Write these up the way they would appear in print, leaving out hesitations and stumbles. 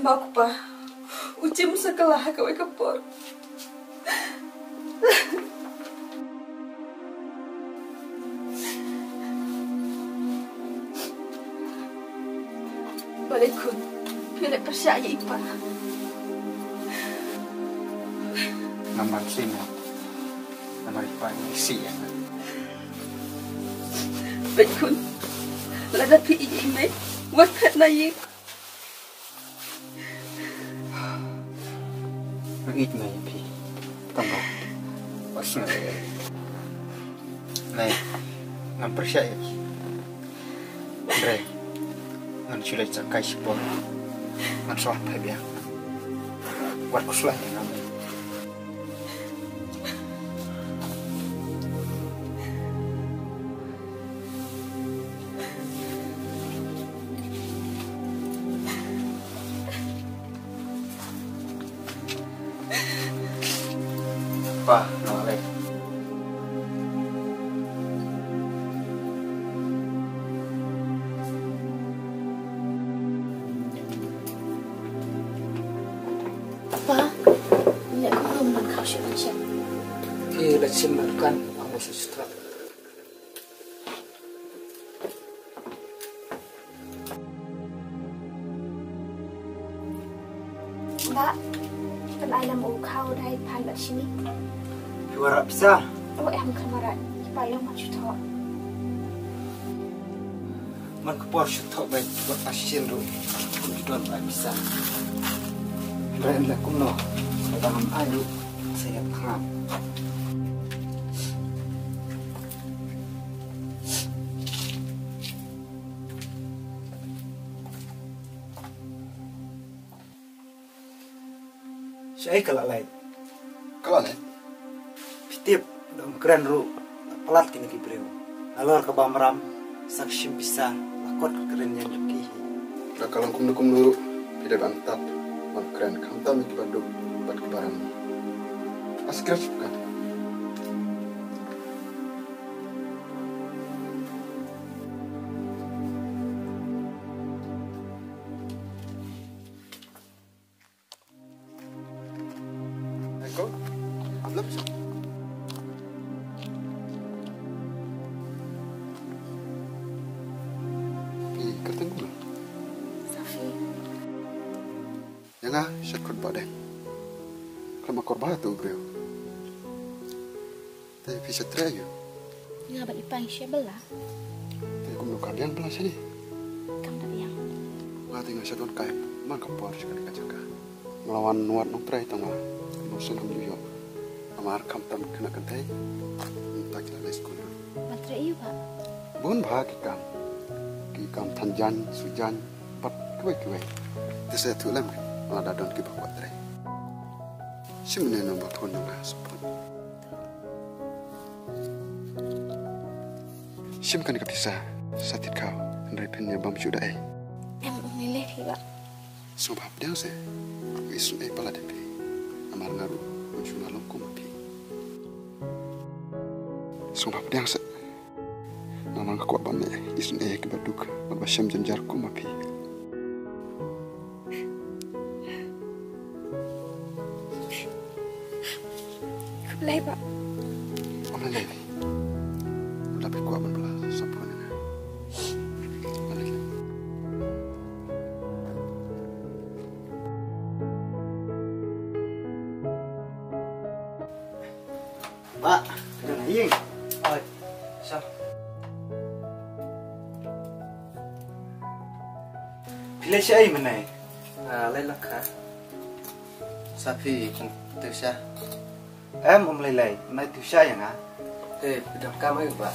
mau ku pa. Ucim sekelah kau kepor. Balik kun, pilih percaya ipa. Nama sini, nama ipa isi ya. Balik kun, lada pi ime, wakat na yik. Ít này thì tầm vào bắt này ngam percaya Andre ngam culai cakai sipol ngam soal pebia buat kusulah yang ngam apa nolak Pa, ini aku belum nak kau siapa. Kita simatkan aku sesuatu. Mbak, alam mau kau dari palat sini. Juara bisa. Oh, em kemarin, supaya macam tu. Man kepor sesuatu baik buat asin ru. Kita bisa. Rendah kuno, dalam ayu saya paham. Saya kalau lain, pitip dalam keren ru pelat kini kibreu. Alor ke bamram, saksim bisa lakot kerennya nyaki. Kalau kum dulu, tidak bantap. Keren kamu tahu itu baduk buat kebaran askar bukan Eko belum sih ketemu Safi. Yang syat korban deh. Kalau korban tu bro. Tapi bisa terayu. Nga ba ipang siya bala? Tapi kum nak kalian belah sini. Kam na biyang. Wah tinggal syat kai. Man kapor sekali kajaga. Melawan nuat nuk terayu tama. Nusun ham yuyo. Amar kam tam kena kentai. Tak kira les kun. Matre iyo ba? Bukan bahagi kam. Ki kam tanjan sujan bat kue. Itu saya tu lem. Ada don kita buat terayu. Si mana nombor tuan yang sepuluh. Sim kan kapisa satit kau dari pennya bam sudah Em umilih hiba. Sebab dia se isu pala depi amar ngaru unsuna loko mapi. Sebab dia se namang kuat bam isu kibaduk babasham janjar ku mapi. Kulay ba? Mana lagi? Lebih kuat belah sempurna. Mana lagi? Pak, kena naik. Oi, sao? Pilih siapa mana? Lên lắc hả? Safi con từ xa. Em lelai, naik tu siapa yang ah? Bidang kami ba?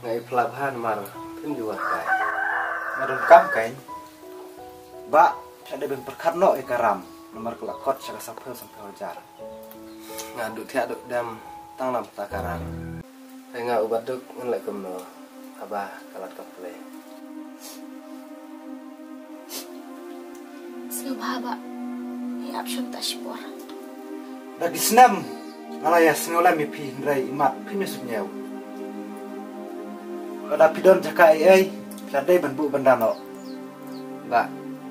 Ngai pelabuhan mar pun juga kai. Ngadon kam kai. Ba, ada ben perkarno ikaram. Nomor kelakot saka sapel sampai wajar. Ngadu tiak duk dam tang lam takaran. Ngau ubat duk ngelak kumno. Abah kalat kaple. Sebab hiap syam tashbor. Lagi senam. Ngalaya sengola mipi ndrai imat pimisut nyaw. Ada pidon jaka ai, sadai banbu bandano. Ba,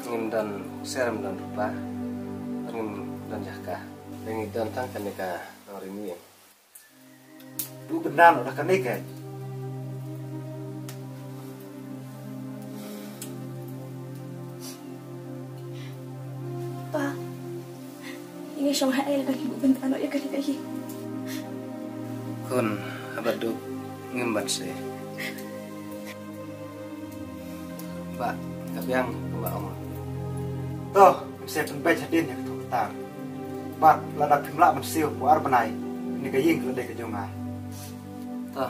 ngim dan serem dan rupa ngim dan jaka dengan dan tangkan nikah norini Bu benar udah kan nikah. Pa, ini syong hai lagi bu bentano ya kali kali. kun abaduk ngimbat sih Mbak kabiang Mbak Om Toh, saya pun baca din yang tu tar. Bat lada pimla mensiu puar benai. Ini kaying kelade kejongai. toh